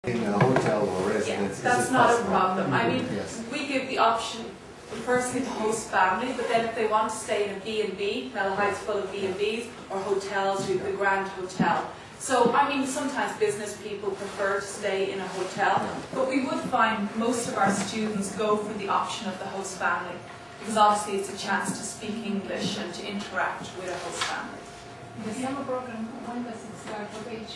In a hotel or residence, that's not a problem. I mean, yes. we give the option, firstly, to host family, but then if they want to stay in a B&B, Malahide full of B&Bs, or hotels, we have the Grand Hotel. So, I mean, sometimes business people prefer to stay in a hotel, but we would find most of our students go for the option of the host family, because obviously it's a chance to speak English and to interact with a host family. The summer program, when does it start? What age?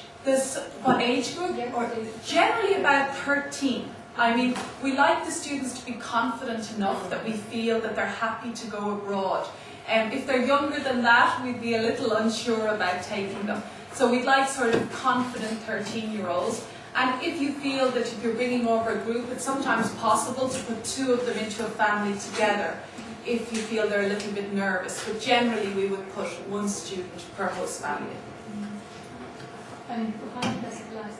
What age group? Yes, or generally about 13. I mean, we like the students to be confident enough that we feel that they're happy to go abroad. If they're younger than that, we'd be a little unsure about taking them. So we'd like sort of confident 13-year-olds. And if you feel that if you're bringing over a group, it's sometimes possible to put 2 of them into a family together if you feel they're a little bit nervous. But generally we would put 1 student per host family. And how long does it last?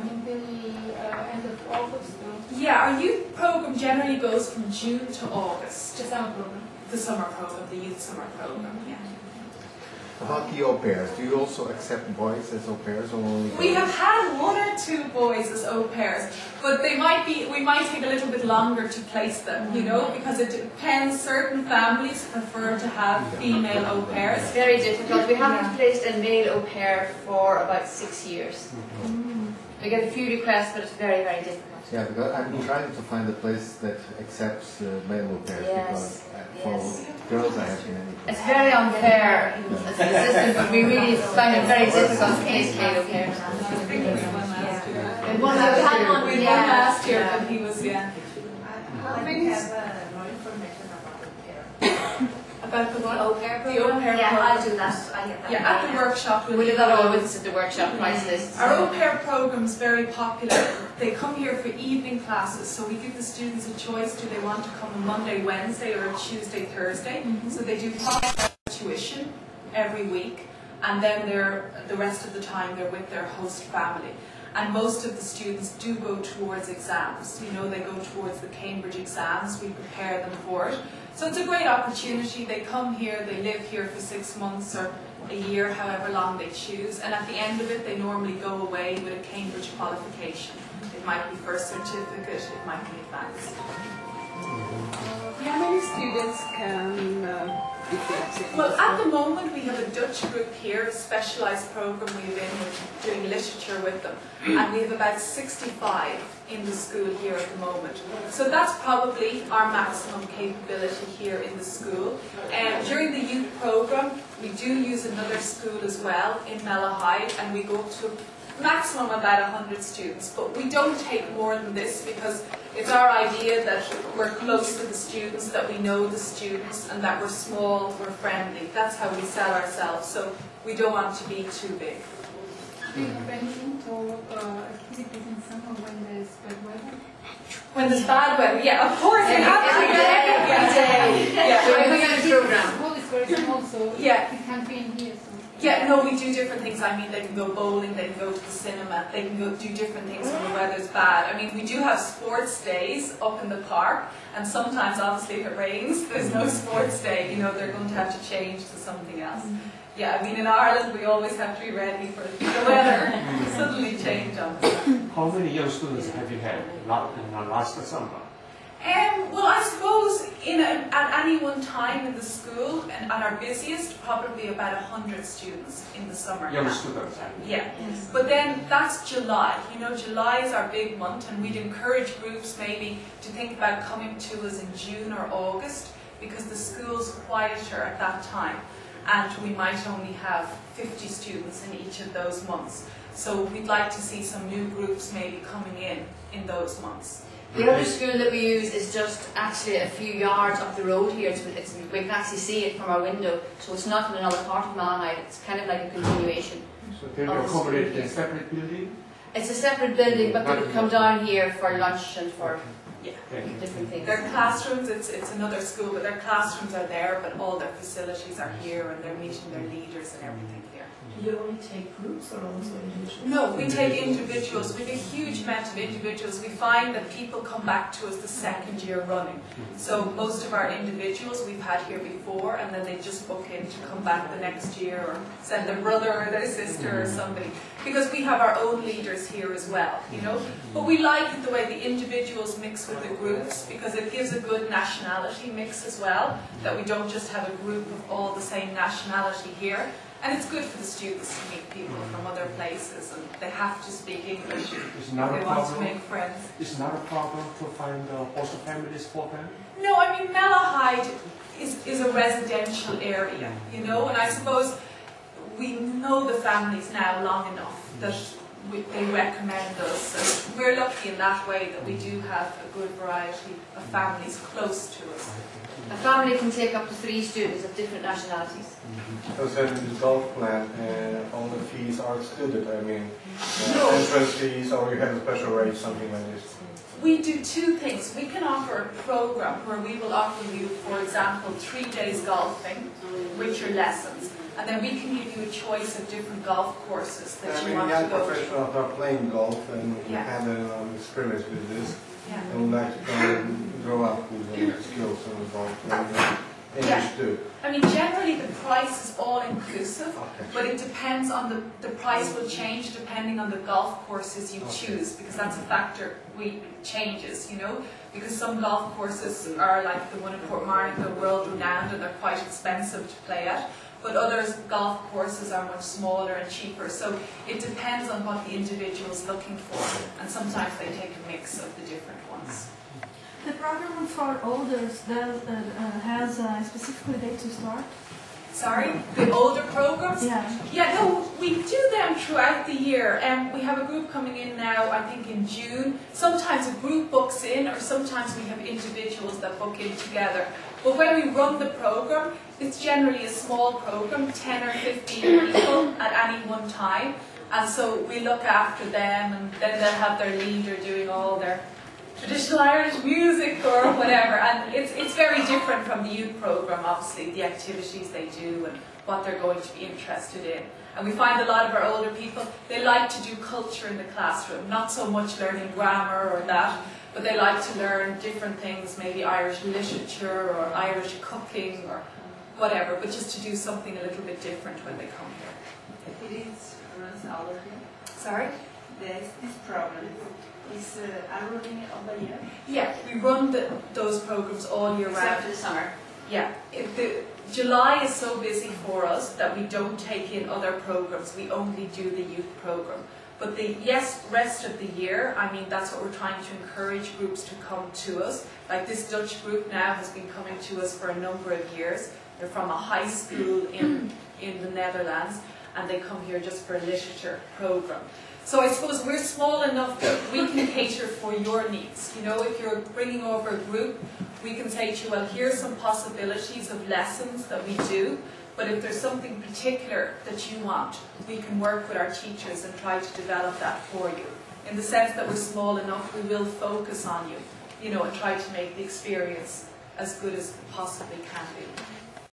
Until the end of August? Yeah, our youth program generally goes from June to August. The summer program? The summer program, the youth summer program, yeah. About the au pairs, do you also accept boys as au pairs or only girls? We have had 1 or 2 boys as au pairs, but we might take a little bit longer to place them, you know, because it depends. Certain families prefer to have female au pairs. It's very difficult. We haven't placed a male au pair for about 6 years. We get a few requests, but it's very, very difficult. Yeah, because I've been trying to find a place that accepts male au pairs, because for girls I have many. It's very unfair as a system, but we really find it very difficult to place male au pairs. We had one last year, but he was, How do you have more information about the pair? About the what? The au pair The au pair yeah, program. I'll do that. I get that. Yeah, at the workshop. We do that always at the workshop price list. Our au pair program is very popular. They come here for evening classes, so we give the students a choice. Do they want to come on Monday, Wednesday, or Tuesday, Thursday? So they do tuition every week, and then the rest of the time they're with their host family. And most of the students do go towards exams. You know, they go towards the Cambridge exams. We prepare them for it. So it's a great opportunity. They come here, they live here for 6 months or a year, however long they choose. And at the end of it, they normally go away with a Cambridge qualification. It might be first certificate, it might be advanced. How many students can be selected? Well, at the moment we have a Dutch group here, a specialised programme we've been doing literature with them, and we have about 65 in the school here at the moment. So that's probably our maximum capability here in the school. During the youth programme, we do use another school as well in Malahide, and we go to maximum about 100 students, but we don't take more than this because it's our idea that we're close to the students, that we know the students, and that we're small, we're friendly. That's how we sell ourselves, so we don't want to be too big. Do you have anything for activities in summer when there's bad weather? When there's bad weather, yeah, of course, every day. We have a program. School is very small, so Yeah. it can't be in here. So. Yeah, no, we do different things. I mean, they can go bowling, they can go to the cinema, they can go do different things when the weather's bad. I mean, we do have sports days up in the park, and sometimes, obviously, if it rains, there's no sports day. You know, they're going to have to change to something else. Yeah, I mean, in Ireland, we always have to be ready for the weather to suddenly change on us. How many young students have you had in the last summer? Well, I suppose at any one time in the school, and at our busiest, probably about 100 students in the summer. Young students, Yeah, but then that's July. You know, July is our big month, and we'd encourage groups maybe to think about coming to us in June or August, because the school's quieter at that time, and we might only have 50 students in each of those months. So we'd like to see some new groups maybe coming in those months. The other school that we use is just actually a few yards up the road here. We can actually see it from our window, so it's not in another part of Malahide. It's kind of like a continuation. So they're accommodated in a separate building? It's a separate building, but they would come down here for lunch and for Yeah. different things. Their classrooms, it's another school, but their classrooms are there, but all their facilities are here, and they're meeting their leaders and everything here. Do you only take groups or also individuals? No, we take individuals. We have a huge amount of individuals. We find that people come back to us the second year running. So most of our individuals we've had here before, and then they just book in to come back the next year or send their brother or their sister or somebody. Because we have our own leaders here as well, you know. But we like it the way the individuals mix with the groups, because it gives a good nationality mix as well, that we don't just have a group of all the same nationality here. And it's good for the students to meet people from other places, and they have to speak English if they want to make friends. It's not a problem to find host families for them? No, I mean, Malahide is a residential area, you know, and I suppose we know the families now long enough that they recommend us, and we're lucky in that way that we do have a good variety of families close to us. A family can take up to 3 students of different nationalities. Because in the golf plan, all the fees are excluded. I mean, No. entrance fees, or you have a special rate, something like this. We do 2 things. We can offer a program where we will offer you, for example, 3 days golfing with your lessons, and then we can give you a choice of different golf courses that I you mean, want to young go to. professionals are playing golf, and we Yeah. had an experience with this, Yeah. and would like to come and grow up with skills in the golf and English too. I mean, generally the price is all inclusive, Okay. but it depends on the price will change depending on the golf courses you choose, because that's a factor changes, you know, because some golf courses are like the one in Portmarnock, they're world renowned and they're quite expensive to play at, but others golf courses are much smaller and cheaper, so it depends on what the individual is looking for, and sometimes they take a mix of the different ones. The program for elders has a specific date to start? Sorry? The older programs? Yeah. Yeah, no, we do them throughout the year. We have a group coming in now, I think in June. Sometimes a group books in, or sometimes we have individuals that book in together. But when we run the program, it's generally a small program, 10 or 15 people at any one time. And so we look after them, and then they'll have their leader doing all their traditional Irish music or whatever, and it's very different from the youth program, obviously, the activities they do and what they're going to be interested in. And we find a lot of our older people, they like to do culture in the classroom, not so much learning grammar or that, but they like to learn different things, maybe Irish literature or Irish cooking or whatever, but just to do something a little bit different when they come here. It is runs all of them. Sorry? This program is running all the year. Yeah, we run those programs all year Except round. for the summer. Yeah, July is so busy for us that we don't take in other programs. We only do the youth program. But rest of the year, I mean, that's what we're trying to encourage groups to come to us. Like this Dutch group now has been coming to us for a number of years. They're from a high school in the Netherlands, and they come here just for a literature program. So I suppose we're small enough that we can cater for your needs. You know, if you're bringing over a group, we can say to you, well, here's some possibilities of lessons that we do, but if there's something particular that you want, we can work with our teachers and try to develop that for you. In the sense that we're small enough, we will focus on you, you know, and try to make the experience as good as it possibly can be.